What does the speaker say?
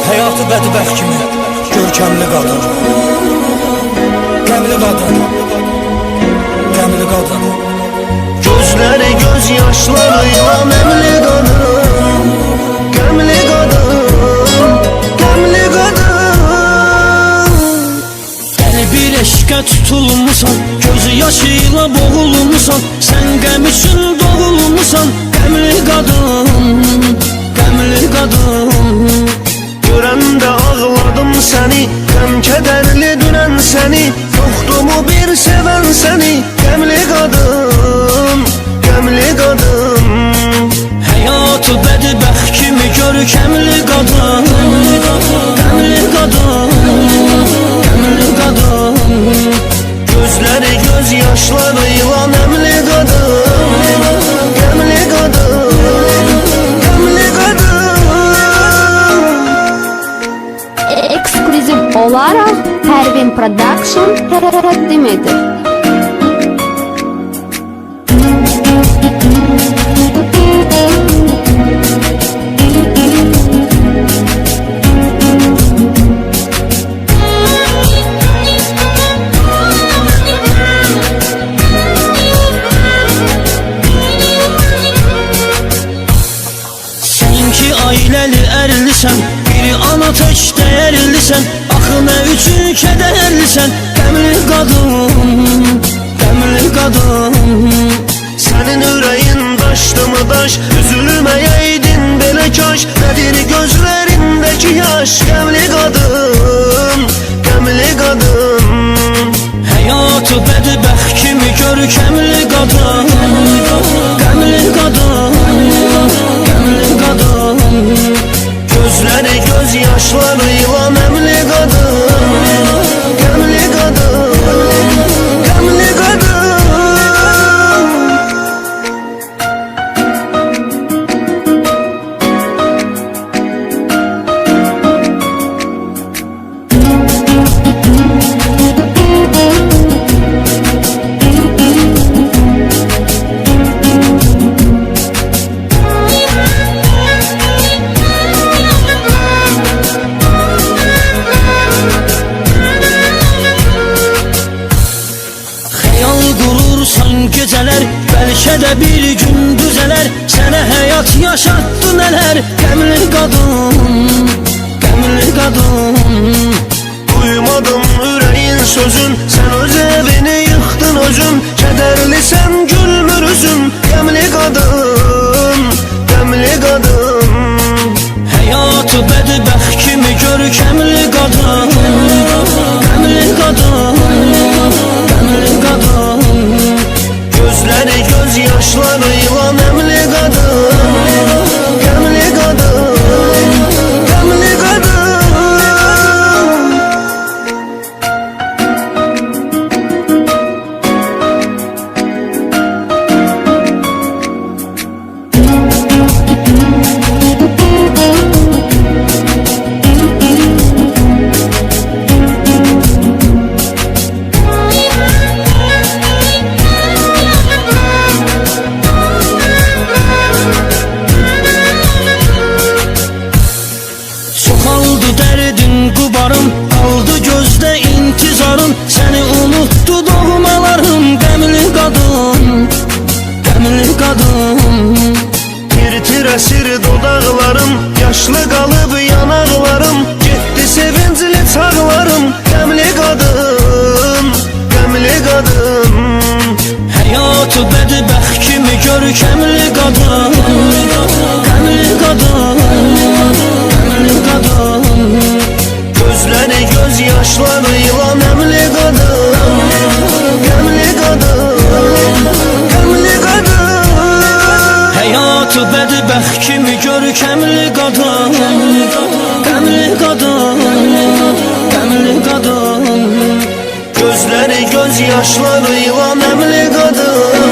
Hayatı bədbəxt kimi görkəmli qadın, qəmli qadın, qəmli qadın. Gözləri göz yaşlarıyla nəmli qadın, qəmli qadın, qəmli qadın. Deli bir eşqə tutulmusan, gözü yaşıyla boğulmusan, sən qəm üçün doğulmusan, qəmli qadın, qəmli qadın. Görəndə ağladım səni, qəm kədərli dünən səni, yoxdur mu bir sevən səni, qəmli qadın, qəmli qadın. Həyatı bədbəxt kimi görkəmli qadın, qəmli qadın, qəmli qadın. Gözləri göz yaşlarıyla nəmli qadın, qəmli qadın, qəmli qadın. Ekskluziv olarak Pervin Production təqdim edir. Seninki ailəli ərlisən, biri ana tək dəyərlisən, axı nə üçün kədərlisən, qəmli qadın, qəmli qadın. Sənin ürəyin daşdı mı daş, üzülməyəydin belə kaş, nədir gözlərindəki yaş, qəmli qadın, qəmli qadın. Həyatı bədbəxt kimi görkəmli qadın, qəmli qadın, qəmli qadın. Gözləri göz yaşlarıyla nəmli qadın, qəmli qadın, qəmli qadın. Gecələr, bəlkə də bir gün düzələr, sənə həyat yaşatdı nələr, qəmli qadın, qəmli qadın. Duymadım ürəyin sözün, sən öz evini yıxdın özün, kədərlisən gülmür üzün, qəmli qadın, qəmli qadın. Həyatı bədbəxt kimi görkəmli qadın, qəmli qadın, qəmli qadın. Gözləri göz yaşlarıyla nəmli qadın, qəmli qadın, qəmli qadın. Qaldı gözdə intizarım, səni unutdu doğmalarım, qəmli qadın, qəmli qadın. Tir-tir əsir dodaqlarım, yaşlı qalıb yanaqlarım, getdi sevincli çağlarım, qəmli qadın, qəmli qadın. Həyatı bədbəxt kimi görkəmli qadın, qəmli qadın, qəmli qadın. Gözləri göz yaşlarıyla nəmli qadın, qəmli qadın, qəmli qadın. Həyatı bədbəxt kimi görkəmli qadın, qəmli qadın, qəmli qadın. Gözləri göz yaşlarıyla nəmli qadın.